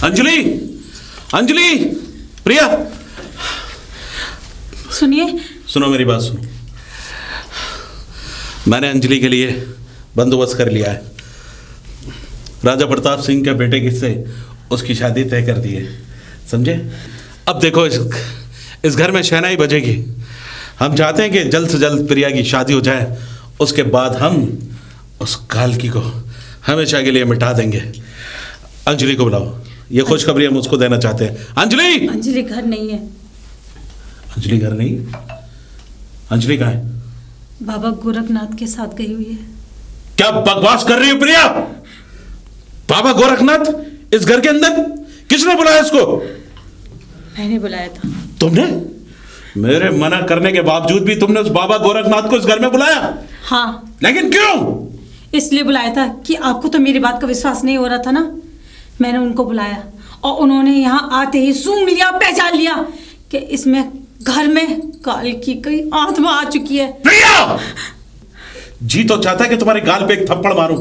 अंजलि, अंजलि, प्रिया, सुनिए। सुनो मेरी बात सुनो। मैंने अंजलि के लिए बंदोबस्त कर लिया है। राजा प्रताप सिंह के बेटे किससे उसकी शादी तय कर दी है, समझे? अब देखो इस घर में शहनाई बजेगी। हम चाहते हैं कि जल्द से जल्द प्रिया की शादी हो जाए, उसके बाद हम उस कालकी को हमेशा के लिए मिटा देंगे। अंजलि को बुलाओ, ये खुशखबरी हम उसको देना चाहते हैं। अंजलि! अंजलि घर नहीं है। अंजलि घर नहीं? अंजलि कहाँ है? बाबा गोरखनाथ के साथ गई हुई है। क्या बकवास कर रही हो प्रिया? बाबा गोरखनाथ इस घर के अंदर? किसने बुलाया इसको? मैंने बुलाया था। तुमने? मेरे मना करने के बावजूद भी तुमने उस बाबा गोरखनाथ को इस घर में बुलाया? हाँ। लेकिन क्यों? इसलिए बुलाया था कि आपको तो मेरी बात का विश्वास नहीं हो रहा था ना। मैंने उनको बुलाया और उन्होंने यहाँ आते ही सूंघ लिया, पहचान लिया कि इसमें घर में कालकी की आत्मा आ चुकी है। प्रिया! जी तो चाहता है कि तुम्हारे गाल पे एक थप्पड़ मारूं।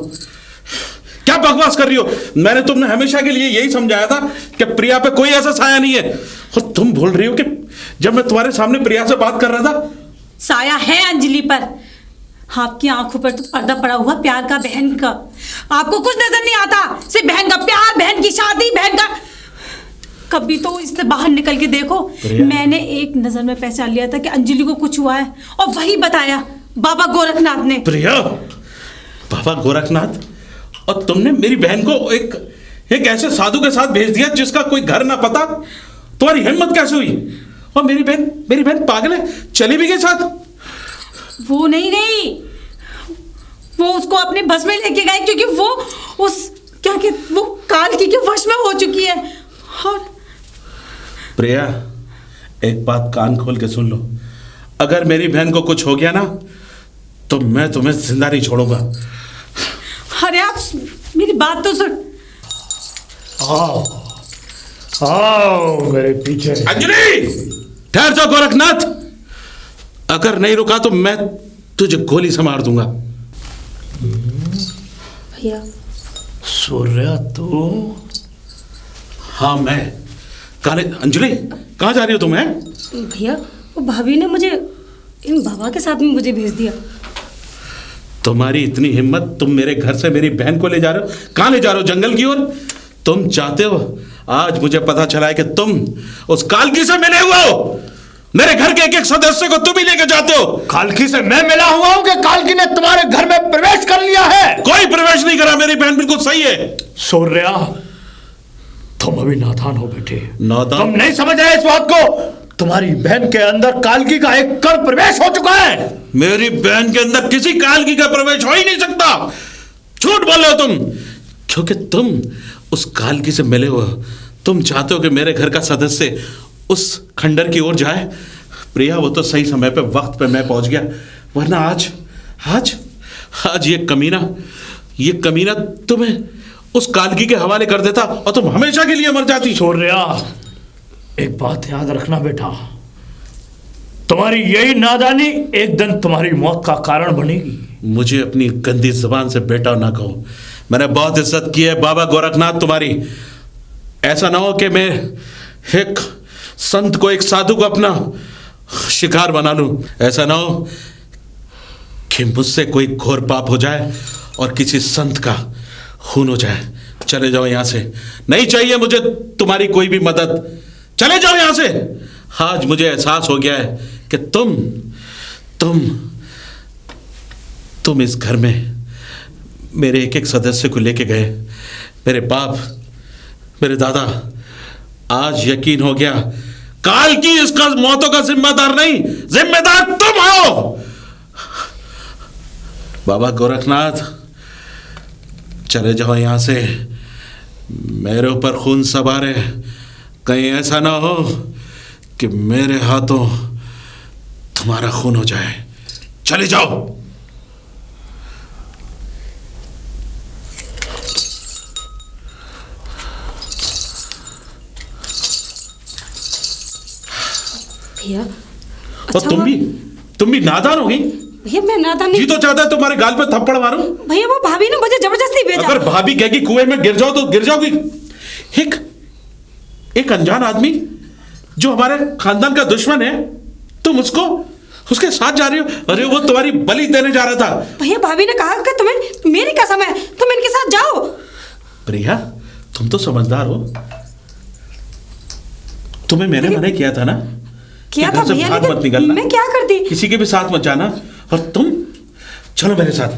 क्या बकवास कर रही हो? मैंने तुमने हमेशा के लिए यही समझाया था कि प्रिया पे कोई ऐसा साया नहीं है, और तुम बोल रही हो कि जब मैं तुम्हारे सामने प्रिया से बात कर रहा था। साया है अंजलि पर। आपकी आंखों पर तो पर्दा पड़ा हुआ प्यार का, बहन का। आपको कुछ नजर नहीं आता, सिर्फ बहन का प्यार, बहन की शादी, बहन का। कभी तो इससे बाहर निकल के देखो। मैंने एक नजर में पहचान लिया था कि अंजलि को कुछ हुआ है, और वही बताया बाबा गोरखनाथ ने। प्रिया, बाबा गोरखनाथ? और तुमने मेरी बहन को एक ऐसे साधु के साथ भेज दिया जिसका कोई घर ना पता? तुम्हारी हिम्मत कैसे हुई? और मेरी बहन पागल है, चली भी गई साथ? वो नहीं गई, वो उसको अपने बस में लेके गए, क्योंकि वो वो कालकी के वश में हो चुकी है। और प्रिया, एक बात कान खोल के सुन लो। अगर मेरी बहन को कुछ हो गया ना, तो मैं तुम्हें जिंदा नहीं छोड़ूंगा। अरे आप मेरी बात तो सुन। आओ आओ मेरे पीछे। अंजलि! ठहर जाओ गोरखनाथ, अगर नहीं रुका तो मैं तुझे गोली से मार दूंगा। भैया। सूर्या तू? हाँ मैं। अंजलि, कहाँ जा रही हो तुम? है भैया, वो भाभी ने मुझे इन बाबा के साथ में मुझे भेज दिया। तुम्हारी इतनी हिम्मत, तुम मेरे घर से मेरी बहन को ले जा रहे हो? कहाँ ले जा रहे हो? जंगल की ओर? तुम चाहते हो, आज मुझे पता चला है कि तुम उस कालकी से मिले हुए हो। मेरे घर के एक सदस्य को तुम ही लेके जाते हो। कालकी से मैं मिला हुआ हूं कि कालकी ने तुम्हारे घर में प्रवेश कर लिया है? कोई प्रवेश नहीं करा, मेरी बहन बिल्कुल सही है। सूर्या, तुम अभी नादान हो बेटे। नादान? तुम नहीं समझ रहे इस बात को। तुम्हारी बहन के अंदर कालकी का एक कण प्रवेश हो चुका है। मेरी बहन के अंदर किसी कालकी का प्रवेश हो ही नहीं सकता। झूठ बोल रहे हो तुम, क्योंकि तुम उस कालकी से मिले हो। तुम चाहते हो कि मेरे घर का सदस्य उस खंडर की ओर जाए। प्रिया, वो तो सही समय पे, वक्त पे मैं पहुंच गया, वरना आज ये कमीना तुम्हें उस कालकी के हवाले कर देता और तुम हमेशा के लिए मर जाती। सूर्या, एक बात याद रखना बेटा, तुम्हारी यही नादानी एक दिन तुम्हारी मौत का कारण बनेगी। मुझे अपनी गंदी जुबान से बेटा ना कहो। मैंने बहुत इज्जत की है बाबा गोरखनाथ तुम्हारी। ऐसा ना हो कि मैं एक संत को, एक साधु को अपना शिकार बना लूं। ऐसा ना हो कि मुझसे कोई घोर पाप हो जाए और किसी संत का खून हो जाए। चले जाओ यहां से, नहीं चाहिए मुझे तुम्हारी कोई भी मदद। चले जाओ यहां से। आज मुझे एहसास हो गया है कि तुम इस घर में मेरे एक सदस्य को लेके गए। मेरे बाप, मेरे दादा, आज यकीन हो गया कालकी इसका मौतों का जिम्मेदार नहीं, जिम्मेदार तुम हो। बाबा गोरखनाथ, चले जाओ यहां से। मेरे ऊपर खून सवार है, कहीं ऐसा ना हो कि मेरे हाथों तुम्हारा खून हो जाए। चले जाओ। भैया, और तुम भी नादान हो गई। भैया, मैं नादान नहीं। जी तो चाहता है तुम्हारे गाल पे थप्पड़ मारूं। भैया, वो भाभी ने मुझे जबरदस्ती भेजा। अगर भाभी कहेगी कुएं में गिर जाओ तो गिर जाओगी। एक अनजान आदमी जो हमारे खानदान का दुश्मन है, तुम उसके साथ जा रही हो? अरे वो तुम्हारी बलि देने जा रहा था। भैया भाभी ने कहा कि तुम्हें मेरी कसम है, तुम इनके साथ जाओ। प्रिया, तुम तो समझदार हो। तुम्हें मैंने मना किया था ना, किया था भैया, बाहर मत निकलना, मैं क्या करती? किसी के भी साथ मत जाना। और तुम चलो मेरे साथ।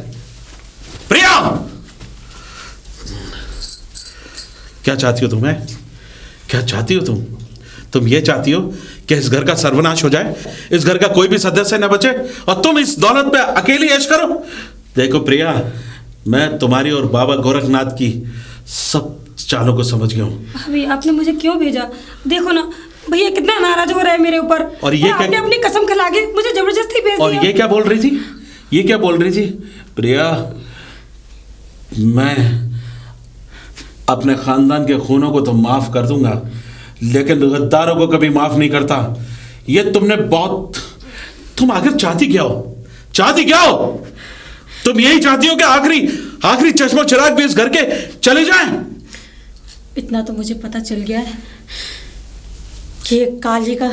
प्रिया, क्या चाहती हो तुम्हें? क्या चाहती हो तुम ये चाहती हो कि इस घर का सर्वनाश हो जाए, इस घर का कोई भी सदस्य न बचे और तुम इस दौलत पे अकेली ऐश करो? देखो प्रिया, मैं तुम्हारी और बाबा गोरखनाथ की सब चालों को समझ गया हूँ। भाभी आपने मुझे क्यों भेजा? देखो ना भैया कितना नाराज हो रहा है मेरे ऊपर, और ये आपने अपनी कसम खिला के मुझे जबरदस्ती भेज और दिया। ये क्या बोल रही थी? ये क्या बोल रही थी? प्रिया, मैं अपने खानदान के खूनों को तो माफ कर दूंगा, लेकिन गद्दारों को कभी माफ नहीं करता। ये तुम आखिर चाहती क्या हो? तुम यही चाहती हो कि आखिरी चश्मो चिराग भी इस घर के चले जाएं? इतना तो मुझे पता चल गया है कि काली का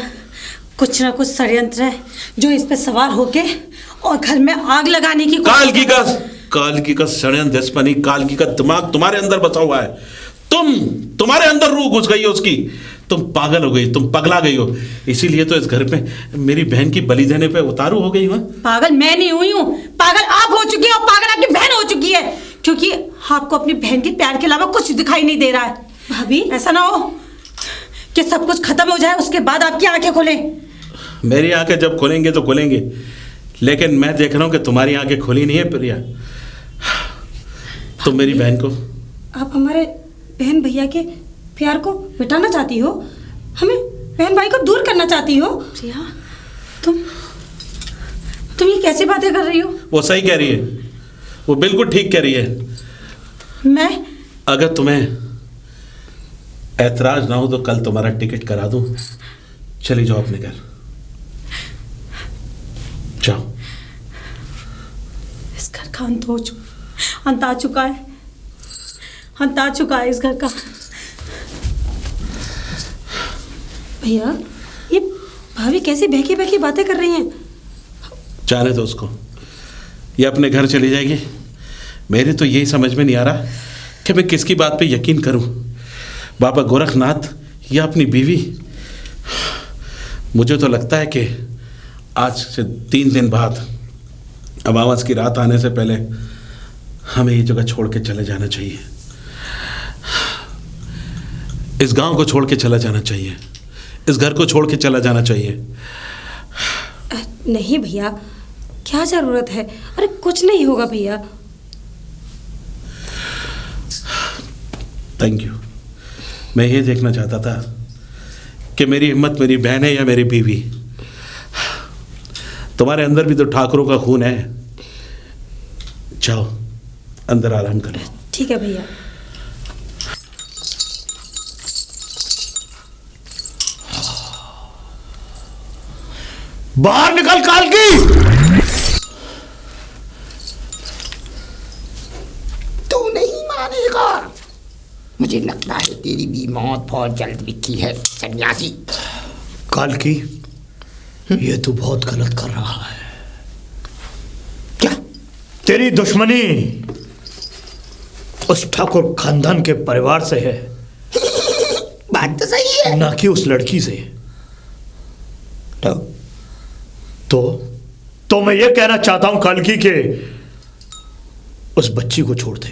कुछ ना कुछ षड्यंत्र है जो इस पे सवार होके और घर में आग लगाने की कालकी का षड्यंत्र, कालकी का दिमाग तुम्हारे अंदर बसा हुआ है। तुम्हारे अंदर रूह घुस गई है उसकी। तुम पागल हो गई, तुम पगला गई हो। इसीलिए तो इस घर पे मेरी बहन की बलि देने पे उतारू हो गई हो। पागल मैं नहीं हुई हूँ, पागल आप हो चुकी है और पागल आपकी बहन हो चुकी है, क्योंकि आपको अपनी बहन के प्यार के अलावा कुछ दिखाई नहीं दे रहा है। भाभी ऐसा ना हो कि सब कुछ खत्म हो जाए उसके बाद आपकी आंखें खुलें। मेरी आंखें जब खुलेंगे तो खुलेंगे, लेकिन मैं देख रहा हूं कि तुम्हारी आंखें खुली नहीं है प्रिया। तुम मेरी बहन को, आप हमारे बहन भैया के प्यार को मिटाना चाहती हो, हमें बहन भाई को दूर करना चाहती हो। प्रिया तुम ये कैसी बातें कर रही हो? वो सही कह रही है, वो बिल्कुल ठीक कह रही है। मैं अगर तुम्हें ऐतराज ना हो तो कल तुम्हारा टिकट करा दूं, चली जाओ अपने घर, जाओ। इस घर का अंत आ चुका है, अंत आ चुका है इस घर का। भैया ये भाभी कैसी बहकी बहकी बातें कर रही हैं? जाने दो उसको, ये अपने घर चली जाएगी। मेरे तो यही समझ में नहीं आ रहा कि मैं किसकी बात पे यकीन करूं, बाबा गोरखनाथ या अपनी बीवी। मुझे तो लगता है कि आज से 3 दिन बाद अमावस की रात आने से पहले हमें ये जगह छोड़ के चले जाना चाहिए। इस गांव को छोड़ के चला जाना चाहिए, इस घर को छोड़ के चला जाना चाहिए। नहीं भैया, क्या जरूरत है? अरे कुछ नहीं होगा भैया। Thank you. मैं ये देखना चाहता था कि मेरी हिम्मत मेरी बहन है या मेरी बीवी। तुम्हारे अंदर भी तो ठाकुरों का खून है। जाओ अंदर आराम करो। ठीक है भैया। बाहर निकल कालकी। तू नहीं मानेगा। मुझे लगता है तेरी भी मौत बहुत जल्द लिखी है सन्यासी। कालकी, ये तू बहुत गलत कर रहा है। क्या? तेरी दुश्मनी उस ठाकुर खानदान के परिवार से है, बात तो सही है। ना कि उस लड़की से। तो मैं ये कहना चाहता हूं कालकी के उस बच्ची को छोड़ दे।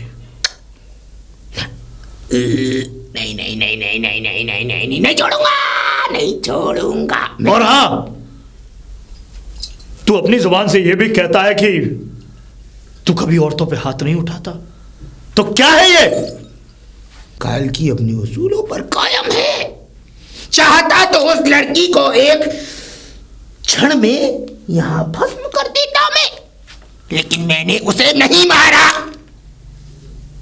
नहीं नहीं नहीं नहीं नहीं नहीं नहीं नहीं नहीं छोड़ूंगा, नहीं छोड़ूंगा। और हां, तू अपनी जुबान से यह भी कहता है कि तू कभी औरतों पे हाथ नहीं उठाता, तो क्या है ये? कालकी अपने उसूलों पर कायम है। चाहता तो उस लड़की को एक क्षण में यहां भस्म कर देता मैं, लेकिन मैंने उसे नहीं मारा।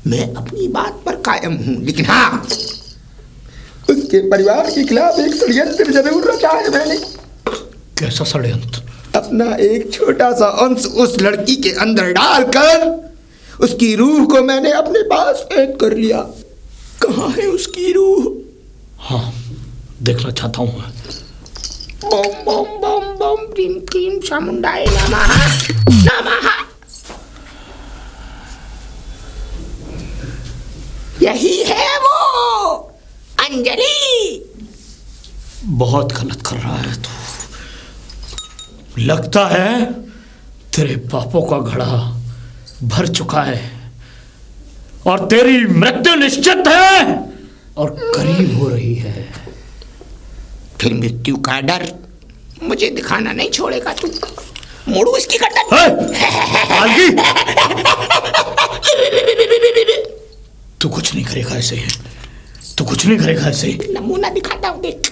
मैं अपनी बात पर कायम हूं, लेकिन हाँ, उसके परिवार के खिलाफ एक षड्यंत्र जरूर रचा है मैंने। कैसा षड्यंत्र? अपना एक छोटा सा अंश उस लड़की के अंदर डालकर उसकी रूह को मैंने अपने पास कैद कर लिया। कहाँ है उसकी रूह? हाँ, देखना चाहता हूं मैं। ओम ओम बम बम क्रीम क्रीम चामुंडाय नमः नमः। यही है वो अंजलि। बहुत गलत कर रहा है तू। लगता है तेरे पापों का घड़ा भर चुका है और तेरी मृत्यु निश्चित है और करीब हो रही है। फिर मृत्यु का डर मुझे दिखाना नहीं छोड़ेगा तू। मोड़ू इसकी गर्दन। तू कुछ नहीं करेगा ऐसे, तू कुछ नहीं करेगा ऐसे। नमूना दिखाता हूँ, देख।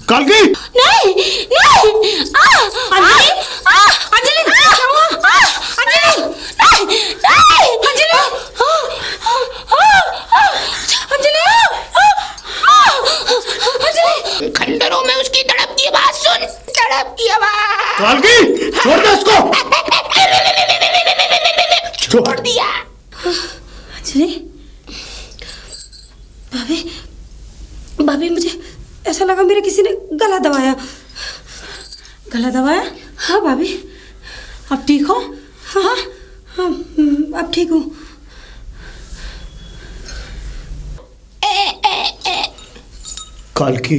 कालकी नहीं नहीं अंजलि अंजलि अंजलि खंडरों में उसकी तड़प की आवाज सुन, तड़प की आवाज। कालकी छोड़ दे उसको। छोड़ दिया। अंजलि भाभी भाभी मुझे ऐसा लगा मेरे किसी ने गला दबाया। गला दबाया? हाँ भाभी। अब ठीक हो? हाँ हाँ अब ठीक हूँ। कालकी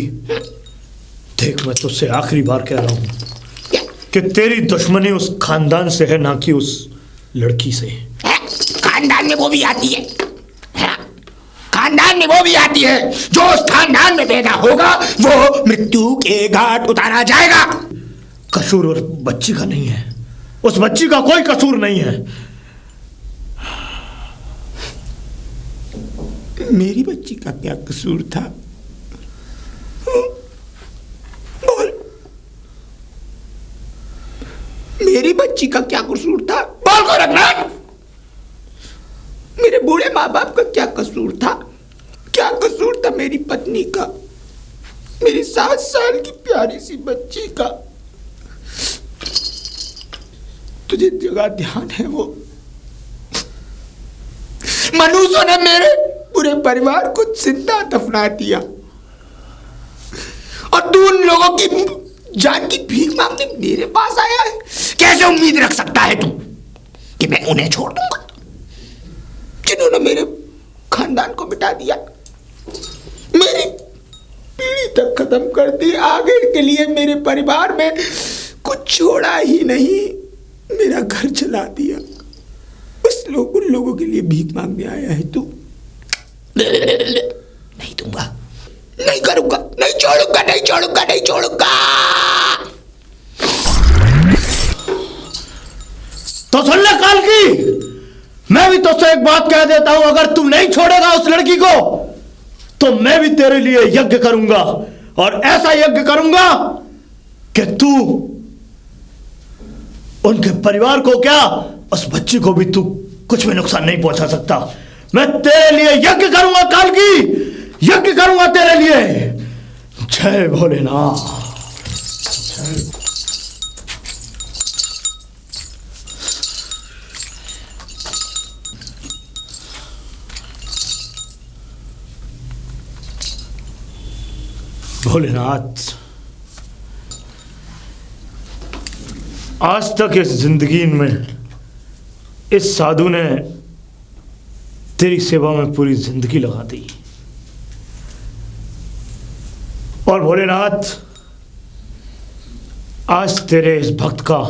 देख, मैं तुझसे आखिरी बार कह रहा हूं कि तेरी दुश्मनी उस खानदान से है, ना कि उस लड़की से। खानदान में वो भी आती है, खानदान में वो भी आती है। जो उस खानदान में पैदा होगा वो मृत्यु के घाट उतारा जाएगा। कसूर उस बच्ची का नहीं है, उस बच्ची का कोई कसूर नहीं है। मेरी बच्ची का क्या कसूर था? बोल, मेरी बच्ची का क्या कसूर था? बोल गोरखनाथ, मेरे बूढ़े माँ बाप का क्या कसूर था? क्या कसूर था मेरी पत्नी का, मेरी 7 साल की प्यारी सी बच्ची का? तुझे जगह ध्यान है वो मनुष्यों ने मेरे पूरे परिवार को जिंदा दफना दिया और तू उन लोगों की जान की भीख मांगने मेरे पास आया है? कैसे उम्मीद रख सकता है तू कि मैं उन्हें छोड़ दूंगा जिन्होंने मेरे खानदान को मिटा दिया, मेरी पीढ़ी तक खत्म कर दी, आगे के लिए मेरे परिवार में कुछ छोड़ा ही नहीं, मेरा घर चला दिया। उन लोगों के लिए भीख मांगने आया है तू? नहीं दूंगा, नहीं करूंगा, नहीं छोड़ूंगा, नहीं छोड़ूंगा, नहीं छोड़ूंगा। तो सुन ले कालकी, मैं भी तुझसे एक बात कह देता हूं, अगर तू नहीं छोड़ेगा उस लड़की को तो मैं भी तेरे लिए यज्ञ करूंगा, और ऐसा यज्ञ करूंगा कि तू उनके परिवार को क्या, उस बच्ची को भी तू कुछ भी नुकसान नहीं पहुंचा सकता। मैं तेरे लिए यज्ञ करूंगा कालकी, यज्ञ करूंगा तेरे लिए। जय भोलेनाथ। भोलेनाथ, आज तक इस जिंदगी में इस साधु ने तेरी सेवा में पूरी जिंदगी लगा दी, और भोलेनाथ आज तेरे इस भक्त का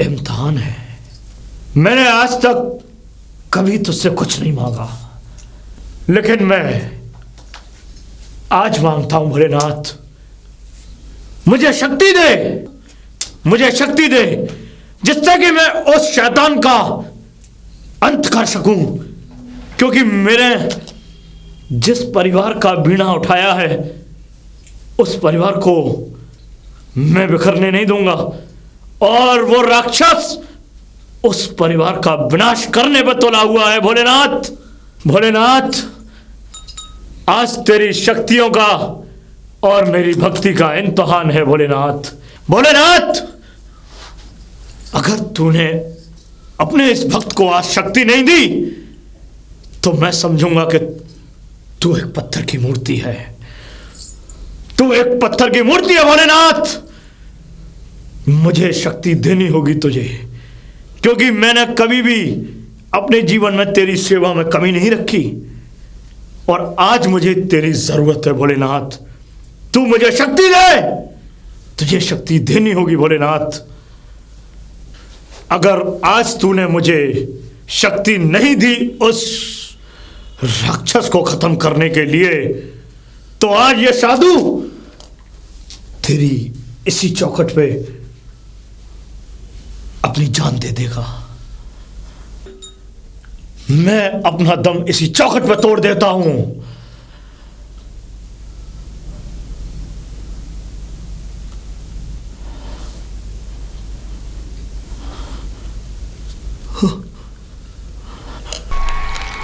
इम्तिहान है। मैंने आज तक कभी तुझसे कुछ नहीं मांगा, लेकिन मैं आज मांगता हूं भोलेनाथ, मुझे शक्ति दे, मुझे शक्ति दे, जिससे कि मैं उस शैतान का अंत कर सकूं, क्योंकि मेरे जिस परिवार का बीड़ा उठाया है उस परिवार को मैं बिखरने नहीं दूंगा, और वो राक्षस उस परिवार का विनाश करने पर तुला हुआ है। भोलेनाथ, भोलेनाथ, आज तेरी शक्तियों का और मेरी भक्ति का इम्तिहान है। भोलेनाथ, भोलेनाथ, अगर तूने अपने इस भक्त को आज शक्ति नहीं दी तो मैं समझूंगा कि तू एक पत्थर की मूर्ति है, तू एक पत्थर की मूर्ति है भोलेनाथ। मुझे शक्ति देनी होगी तुझे, क्योंकि मैंने कभी भी अपने जीवन में तेरी सेवा में कमी नहीं रखी, और आज मुझे तेरी जरूरत है भोलेनाथ। तू मुझे शक्ति दे, तुझे शक्ति देनी होगी भोलेनाथ। अगर आज तूने मुझे शक्ति नहीं दी उस राक्षस को खत्म करने के लिए, तो आज ये साधु तेरी इसी चौखट पे अपनी जान दे देगा। मैं अपना दम इसी चौखट पे तोड़ देता हूं।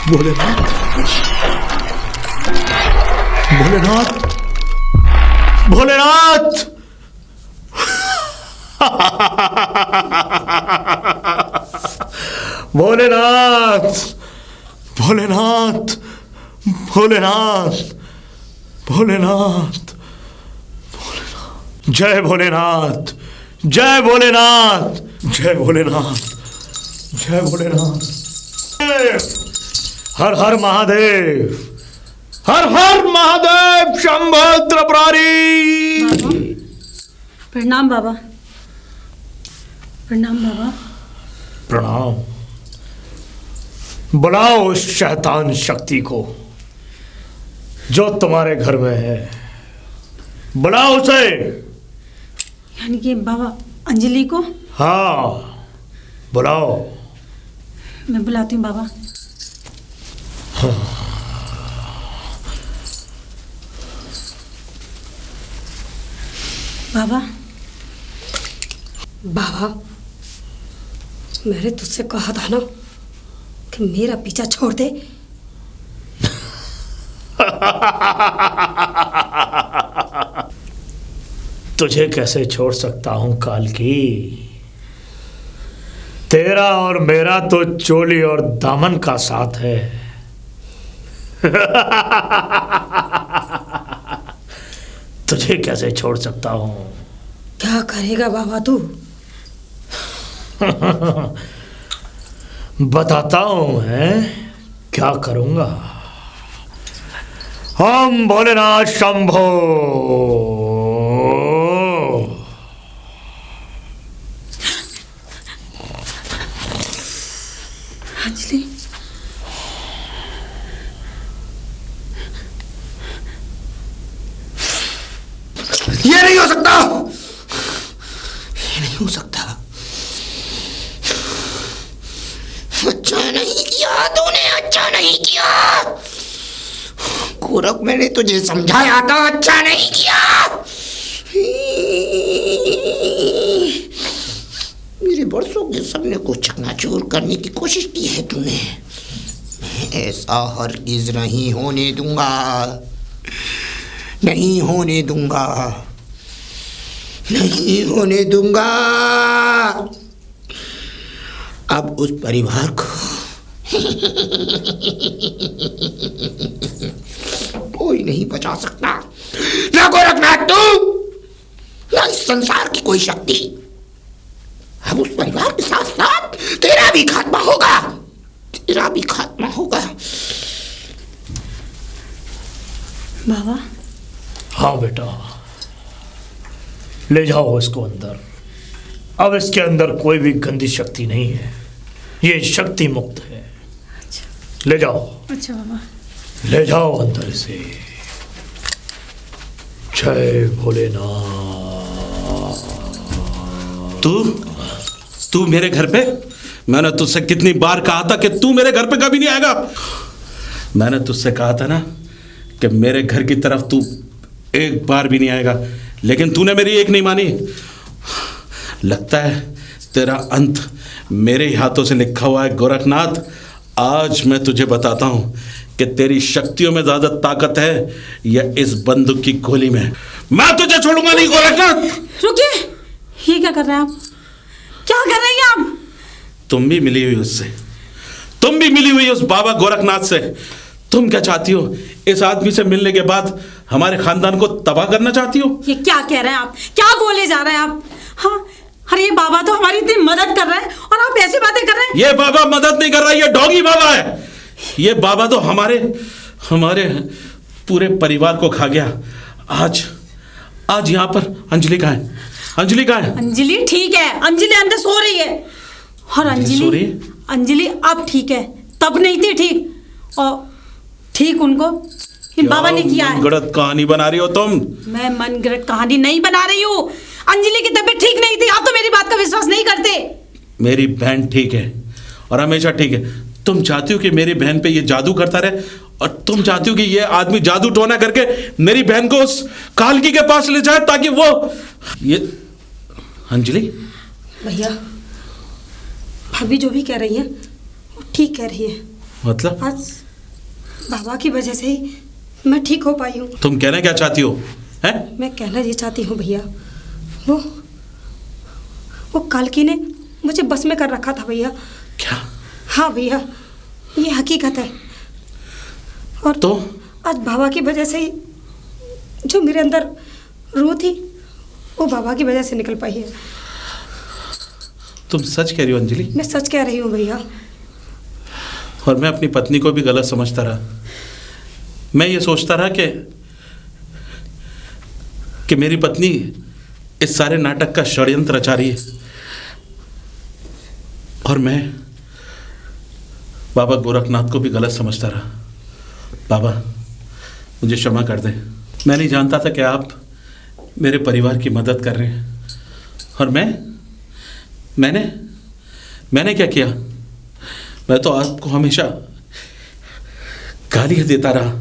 भोलेनाथ, भोलेनाथ, भोलेनाथ। भोलेनाथ, भोलेनाथ, भोलेनाथ, भोलेनाथ, जय भोलेनाथ, जय भोलेनाथ, जय भोलेनाथ, जय भोलेनाथ। हर हर महादेव, हर हर महादेव, शंभो त्रिपुरारी। प्रणाम बाबा, प्रणाम बाबा। प्रणाम। बुलाओ उस शैतान शक्ति को जो तुम्हारे घर में है, बुलाओ उसे। यानी कि बाबा अंजलि को? हाँ, बुलाओ। मैं बुलाती हूँ बाबा। बाबा, बाबा, मैंने तुझसे कहा था ना कि मेरा पीछा छोड़ दे। तुझे कैसे छोड़ सकता हूं कालकी? तेरा और मेरा तो चोली और दामन का साथ है। तुझे कैसे छोड़ सकता हूं? क्या करेगा बाबा तू? बताता हूं, है क्या करूंगा। हम भोलेनाथ शंभो। अंजलि, ये नहीं हो सकता, ये नहीं हो सकता। अच्छा नहीं किया तूने, अच्छा नहीं किया गोरख, मैंने तुझे समझाया था, अच्छा नहीं किया। मेरे बरसों के सपने को चकनाचूर करने की कोशिश की है तूने। मैं ऐसा हरगिज नहीं होने दूंगा, नहीं होने दूंगा, नहीं होने दूंगा। अब उस परिवार को कोई नहीं बचा सकता, ना गोरखनाथ तू, ना इस संसार की कोई शक्ति। अब उस परिवार के साथ साथ तेरा भी खात्मा होगा, तेरा भी खात्मा होगा। बाबा। हाँ बेटा, ले जाओ इसको अंदर। अब इसके अंदर कोई भी गंदी शक्ति नहीं है, ये शक्ति मुक्त है। अच्छा। ले जाओ। अच्छा बाबा। ले जाओ अंदर इसे। जय भोलेनाथ। तू मेरे घर पे? मैंने तुझसे कितनी बार कहा था कि तू मेरे घर पे कभी नहीं आएगा। मैंने तुझसे कहा था ना कि मेरे घर की तरफ तू एक बार भी नहीं आएगा, लेकिन तूने मेरी एक नहीं मानी। लगता है तेरा अंत मेरे ही हाथों से लिखा हुआ है गोरखनाथ। आज मैं तुझे बताता हूं कि तेरी शक्तियों में ज्यादा ताकत है या इस बंदूक की गोली में। मैं तुझे छोड़ूंगा नहीं गोरखनाथ। रुकिए, ये क्या कर रहे हैं आप? क्या कर रहे हैं आप? तुम भी मिली हुई उससे, तुम भी मिली हुई उस बाबा गोरखनाथ से। तुम क्या चाहती हो? इस आदमी से मिलने के बाद हमारे खानदान को तबाह करना चाहती हो? ये क्या कह रहे हैं आप? क्या बोले जा रहे हैं आप? हाँ, अरे ये बाबा तो हमारी इतनी मदद कर रहे हैं और आप ऐसी बातें कर रहे हैं। ये बाबा मदद नहीं कर रहा, ये डॉगी बाबा है। ये बाबा तो हमारे पूरे परिवार को खा गया। आज यहाँ पर अंजलि कहाँ है? अंजलि कहाँ है? अंजलि ठीक है, अंजलि अंदर सो रही है। और सो रही है? अंजलि अब ठीक है, तब नहीं थी ठीक। और ठीक उनको इन बाबा ने किया है। गलत कहानी बना रही हो तुम। मैं मनगढ़ंत कहानी नहीं बना रही हूँ। अंजलि की तबीयत ठीक नहीं थी, आप तो मेरी बात का विश्वास नहीं करते। मेरी बहन ठीक है और हमेशा ठीक है। तुम चाहती हो कि मेरी बहन पे ये जादू करता रहे, और तुम चाहती हो कि ये आदमी जादू टोना करके मेरी बहन को उस कालकी के पास ले जाए ताकि वो ये। अंजलि, भैया, भाभी जो भी कह रही हैं वो ठीक कह रही है। मतलब आज बाबा की वजह से ही मैं ठीक हो पाई हूँ। तुम कहना क्या चाहती हो? हैं? मैं कहना ये चाहती हूँ भैया, वो कालकी ने मुझे बस में कर रखा था भैया। क्या? हाँ भैया, ये हकीकत है। और तो आज बाबा की वजह से ही जो मेरे अंदर रूह थी वो बाबा की वजह से निकल पाई है। तुम सच कह रही हो अंजलि? मैं सच कह रही हूँ भैया। और मैं अपनी पत्नी को भी गलत समझता रहा। मैं ये सोचता रहा कि मेरी पत्नी इस सारे नाटक का षड्यंत्र रचा रही है, और मैं बाबा गोरखनाथ को भी गलत समझता रहा। बाबा, मुझे क्षमा कर दें। मैं नहीं जानता था कि आप मेरे परिवार की मदद कर रहे हैं, और मैंने क्या किया? मैं तो आपको हमेशा गालियां देता रहा,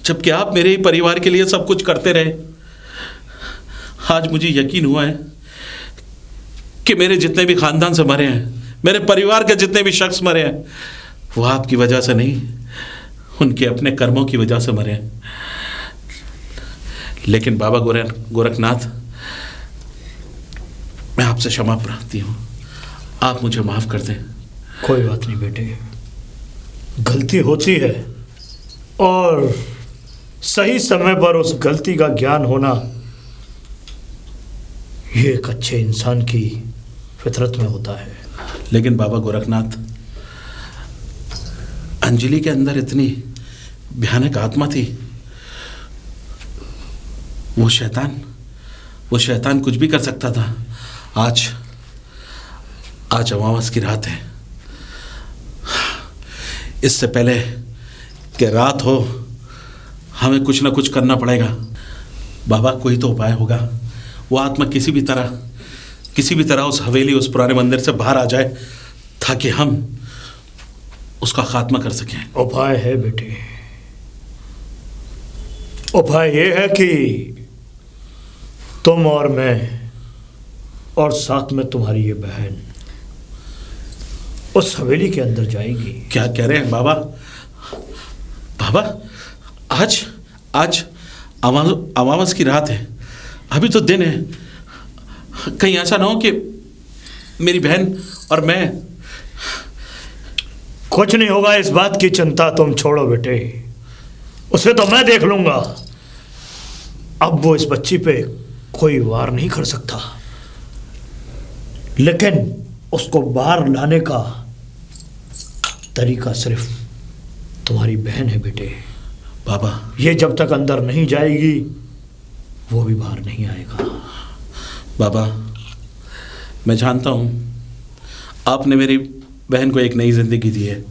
जबकि आप मेरे ही परिवार के लिए सब कुछ करते रहे। आज मुझे यकीन हुआ है कि मेरे जितने भी खानदान से मरे हैं, मेरे परिवार के जितने भी शख्स मरे हैं, वो आपकी वजह से नहीं, उनके अपने कर्मों की वजह से मरे हैं। लेकिन बाबा गोरखनाथ, मैं आपसे क्षमा प्रार्थी हूँ, आप मुझे माफ कर दें। कोई बात नहीं बेटे, गलती होती है और सही समय पर उस गलती का ज्ञान होना ये एक अच्छे इंसान की फितरत में होता है। लेकिन बाबा गोरखनाथ, अंजलि के अंदर इतनी भयानक आत्मा थी। वो शैतान कुछ भी कर सकता था। आज अमावस की रात है। इससे पहले कि रात हो, हमें कुछ ना कुछ करना पड़ेगा। बाबा, कोई तो उपाय होगा। वो आत्मा किसी भी तरह उस हवेली, उस पुराने मंदिर से बाहर आ जाए ताकि हम उसका खात्मा कर सकें। उपाय है बेटे, उपाय ये है कि तुम और मैं और साथ में तुम्हारी ये बहन उस हवेली के अंदर जाएगी। क्या कह रहे हैं बाबा? बाबा, आज अमावस की रात है, अभी तो दिन है। कहीं ऐसा ना हो कि मेरी बहन और मैं। कुछ नहीं होगा, इस बात की चिंता तुम छोड़ो बेटे, उसे तो मैं देख लूंगा। अब वो इस बच्ची पे कोई वार नहीं कर सकता, लेकिन उसको बाहर लाने का तरीका सिर्फ तुम्हारी बहन है बेटे। बाबा, ये जब तक अंदर नहीं जाएगी वो भी बाहर नहीं आएगा। बाबा, मैं जानता हूँ आपने मेरी बहन को एक नई जिंदगी दी है।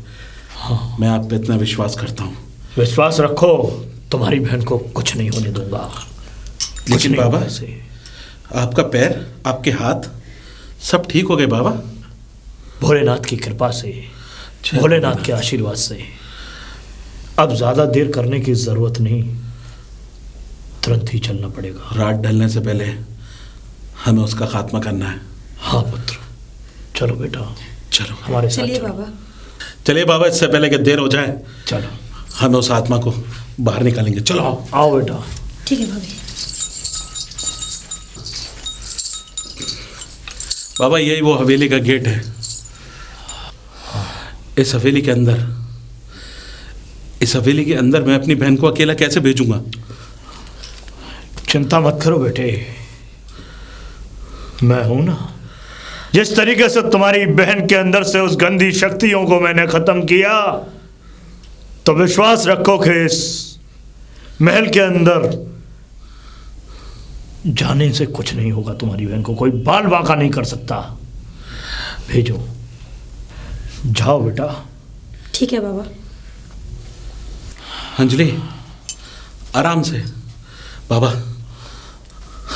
हाँ, मैं आप पे इतना विश्वास करता हूँ। विश्वास रखो, तुम्हारी बहन को कुछ नहीं होने दूंगा। लेकिन बाबा, से आपका पैर, आपके हाथ सब ठीक हो गए बाबा? भोलेनाथ की कृपा से, भोलेनाथ के आशीर्वाद से अब ज्यादा देर करने की जरूरत नहीं, तुरंत ही चलना पड़ेगा। रात ढलने से पहले हमें उसका खात्मा करना है। हाँ पुत्र, चलो बेटा, चलो हमारे साथ चलिए चलो। बाबा। चलिए बाबा, इससे पहले कि देर हो जाए, चलो, हम उस आत्मा को बाहर निकालेंगे। चलो आओ। आओ बेटा। ठीक है भाभी। बाबा, यही वो हवेली का गेट है। इस हवेली के अंदर मैं अपनी बहन को अकेला कैसे भेजूंगा? चिंता मत करो बेटे, मैं हूं ना। जिस तरीके से तुम्हारी बहन के अंदर से उस गंदी शक्तियों को मैंने खत्म किया, तो विश्वास रखो कि इस महल के अंदर जाने से कुछ नहीं होगा। तुम्हारी बहन को कोई बाल बांका नहीं कर सकता। भेजो, जाओ बेटा। ठीक है बाबा। अंजलि, आराम से। बाबा,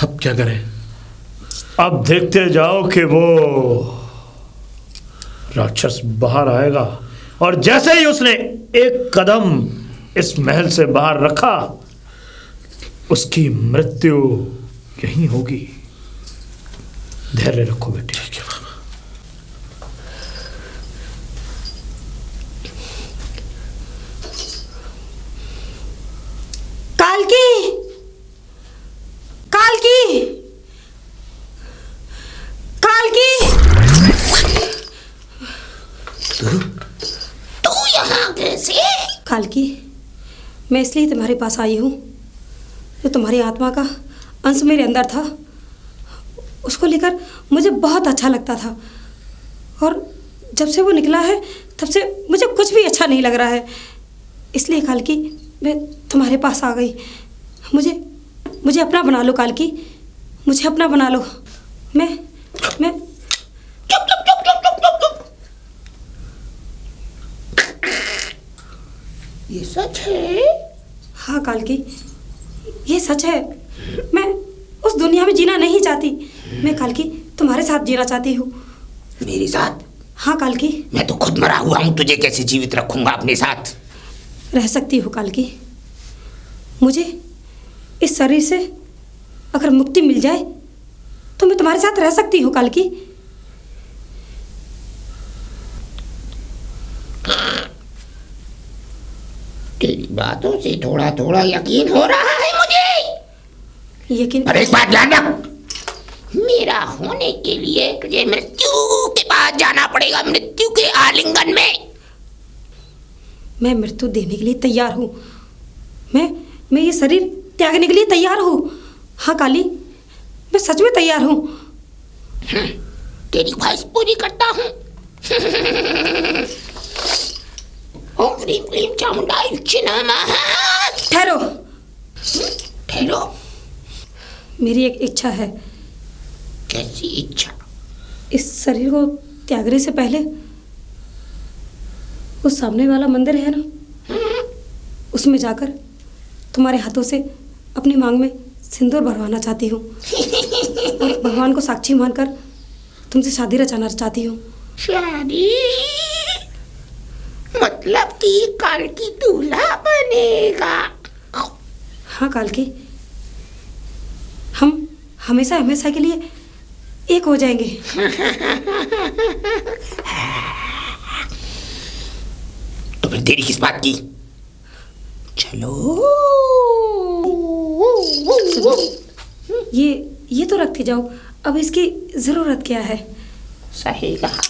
अब क्या करें? अब देखते जाओ कि वो राक्षस बाहर आएगा, और जैसे ही उसने एक कदम इस महल से बाहर रखा, उसकी मृत्यु यहीं होगी। धैर्य रखो बेटे। ठीक है बाबा। कालकी, कालकी, कालकी। तू यहाँ कैसे? कालकी, मैं इसलिए तुम्हारे पास आई हूँ, जो तुम्हारी आत्मा का अंश मेरे अंदर था, उसको लेकर मुझे बहुत अच्छा लगता था, और जब से वो निकला है तब से मुझे कुछ भी अच्छा नहीं लग रहा है। इसलिए कालकी, मैं तुम्हारे पास आ गई। मुझे अपना बना लो कालकी, मुझे अपना बना लो। मैं चुप चुप चुप चुप चुप चुप चुप। ये सच है? हाँ कालकी, ये सच है। मैं उस दुनिया में जीना नहीं चाहती। मैं कालकी तुम्हारे साथ जीना चाहती हूँ। मेरे साथ? हाँ कालकी। मैं तो खुद मरा हुआ हूँ, तुझे कैसे जीवित रखूंगा अपने साथ? रह सकती हूँ कालकी। मुझे इस शरीर से अगर मुक्ति मिल जाए तो मैं तुम्हारे साथ रह सकती हूँ कालकी। तेरी बातों से थोड़ा थोड़ा यकीन हो रहा है मुझे। यकीन? पर एक बात ध्यान रख, मेरा होने के लिए तुझे मृत्यु के पास जाना पड़ेगा, मृत्यु के आलिंगन में। मैं मृत्यु देने के लिए तैयार हूँ। मैं ये शरीर त्यागने के लिए तैयार हूँ। हाँ काली, मैं सच में तैयार हूँ। तेरी ख्वाहिश पूरी करता हूँ। ओम ह्रीं क्लीं चामुंडाय नमः। ठहरो। ठहरो? मेरी एक इच्छा है। कैसी इच्छा? इस शरीर को त्यागने से पहले वो सामने वाला मंदिर है ना, उसमें जाकर तुम्हारे हाथों से अपनी मांग में सिंदूर भरवाना चाहती हूँ, और भगवान को साक्षी मानकर तुमसे शादी रचाना चाहती हूँ। शादी? मतलब कि कालकी दूल्हा बनेगा? हाँ कालकी, हम हमेशा हमेशा के लिए एक हो जाएंगे। तो फिर देरी किस बात की? चलो। ये तो रखते जाओ, अब इसकी जरूरत क्या है? सही कहा।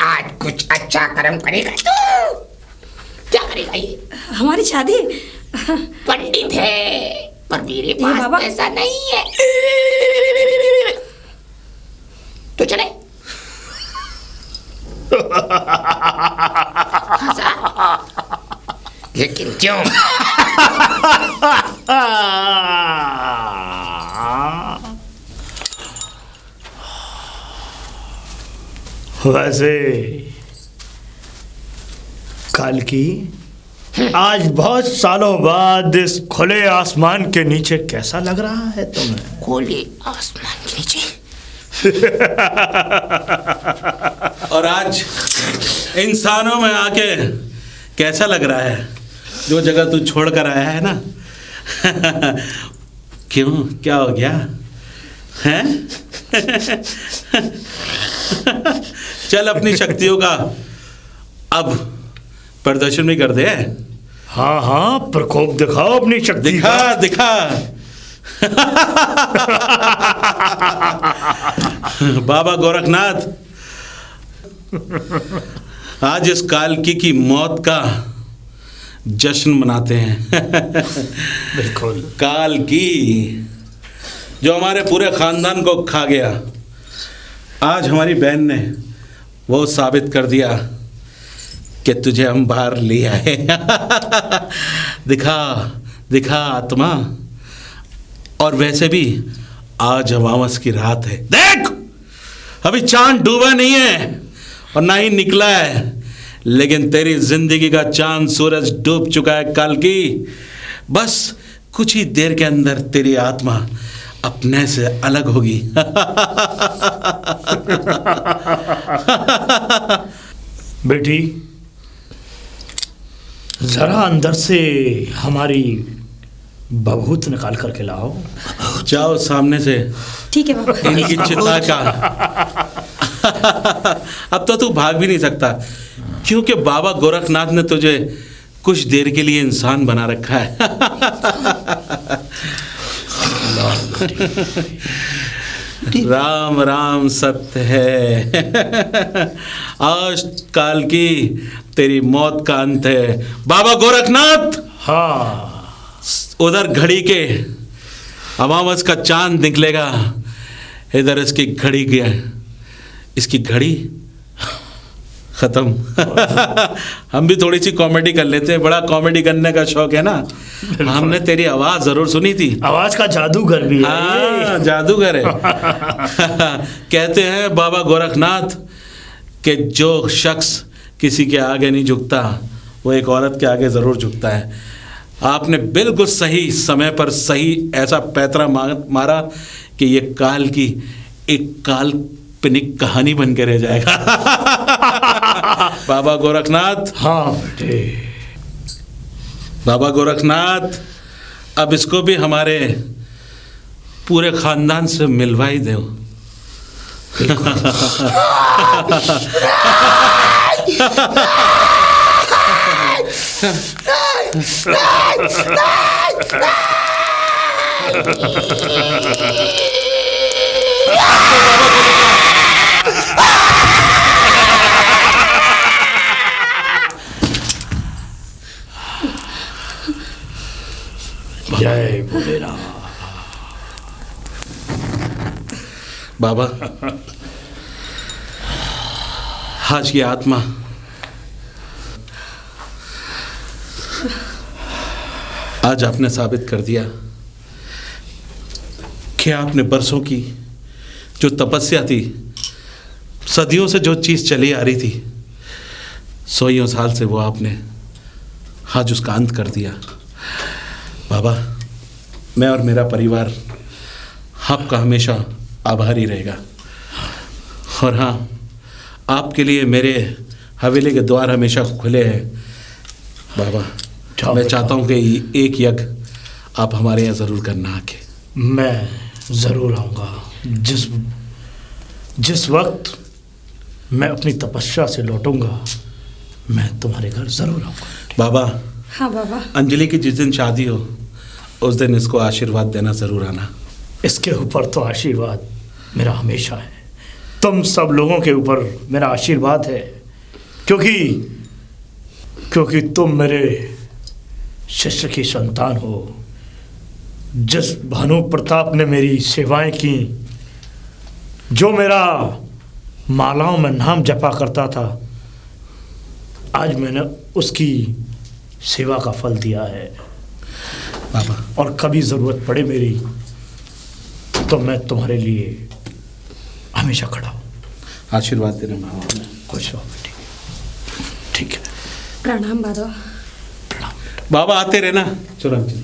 आज कुछ अच्छा कर्म करेगा तू। क्या करेगा ये? हमारी शादी? पंडित है, पर मेरे पास बाबा पैसा नहीं है। तो चले। लेकिन क्यों? वैसे कालकी, आज बहुत सालों बाद इस खुले आसमान के नीचे कैसा लग रहा है तुम्हें? खुले आसमान के नीचे? और आज इंसानों में आके कैसा लग रहा है, जो जगह तू छोड़ कर आया है ना? क्यों, क्या हो गया हैं? चल अपनी शक्तियों का अब प्रदर्शन भी कर दे। हाँ हाँ, प्रकोप दिखाओ अपनी शक्ति दिखा का। दिखा बाबा गोरखनाथ, आज इस कालकी की मौत का जश्न मनाते हैं। बिल्कुल। कालकी जो हमारे पूरे खानदान को खा गया, आज हमारी बहन ने वो साबित कर दिया कि तुझे हम बाहर ले आए। दिखा दिखा आत्मा। और वैसे भी आज अमावस की रात है, देख अभी चांद डूबा नहीं है और ना ही निकला है, लेकिन तेरी जिंदगी का चांद सूरज डूब चुका है कालकी। बस कुछ ही देर के अंदर तेरी आत्मा अपने से अलग होगी। बेटी, जरा अंदर से हमारी बबूत निकाल करके लाओ। जाओ सामने से ठीक है बाबा। इनकी चिता का। अब तो तू भाग भी नहीं सकता, क्योंकि बाबा गोरखनाथ ने तुझे कुछ देर के लिए इंसान बना रखा है। राम राम सत्य है। आज काल की तेरी मौत का अंत है बाबा गोरखनाथ। हाँ, उधर घड़ी के अमावस का चांद निकलेगा, इधर इसकी घड़ी गया, इसकी घड़ी खत्म। हम भी थोड़ी सी कॉमेडी कर लेते हैं, बड़ा कॉमेडी करने का शौक है ना। हमने तेरी आवाज जरूर सुनी थी। आवाज का जादूगर भी है। हाँ, जादूगर है। कहते हैं बाबा गोरखनाथ कि जो शख्स किसी के आगे नहीं झुकता, वो एक औरत के आगे जरूर झुकता है। आपने बिल्कुल सही समय पर सही ऐसा पैतरा मारा कि ये काल की एक काल्पनिक कहानी बन के रह जाएगा। बाबा गोरखनाथ। हाँ बेटे। बाबा गोरखनाथ, अब इसको भी हमारे पूरे खानदान से मिलवा ही दो। जय भोलेनाथ। बाबा, आज की आत्मा आज आपने साबित कर दिया कि आपने बरसों की जो तपस्या थी, सदियों से जो चीज़ चली आ रही थी, सौयों साल से वो आपने आज उसका अंत कर दिया। बाबा, मैं और मेरा परिवार आपका हमेशा आभारी रहेगा। और हाँ, आपके लिए मेरे हवेली के द्वार हमेशा खुले हैं। बाबा, मैं चाहता हूँ कि एक यज्ञ आप हमारे यहाँ ज़रूर करना आके। मैं ज़रूर आऊँगा। जिस वक्त मैं अपनी तपस्या से लौटूंगा, मैं तुम्हारे घर ज़रूर आऊँगा। बाबा। हाँ बाबा। अंजलि की जिस दिन शादी हो, उस दिन इसको आशीर्वाद देना ज़रूर आना। इसके ऊपर तो आशीर्वाद मेरा हमेशा है। तुम सब लोगों के ऊपर मेरा आशीर्वाद है, क्योंकि तुम मेरे शिष्य की संतान हो। जिस भानु प्रताप ने मेरी सेवाएं की, जो मेरा मालाओं में नाम जपा करता था, आज मैंने उसकी सेवा का फल दिया है। बाबा, और कभी ज़रूरत पड़े मेरी, तो मैं तुम्हारे लिए हमेशा खड़ा हूँ। आशीर्वाद देना बाबा। खुश रहो बेटी। ठीक है। प्रणाम बाबा। बाबा, आते रहना। चलो अंजलि।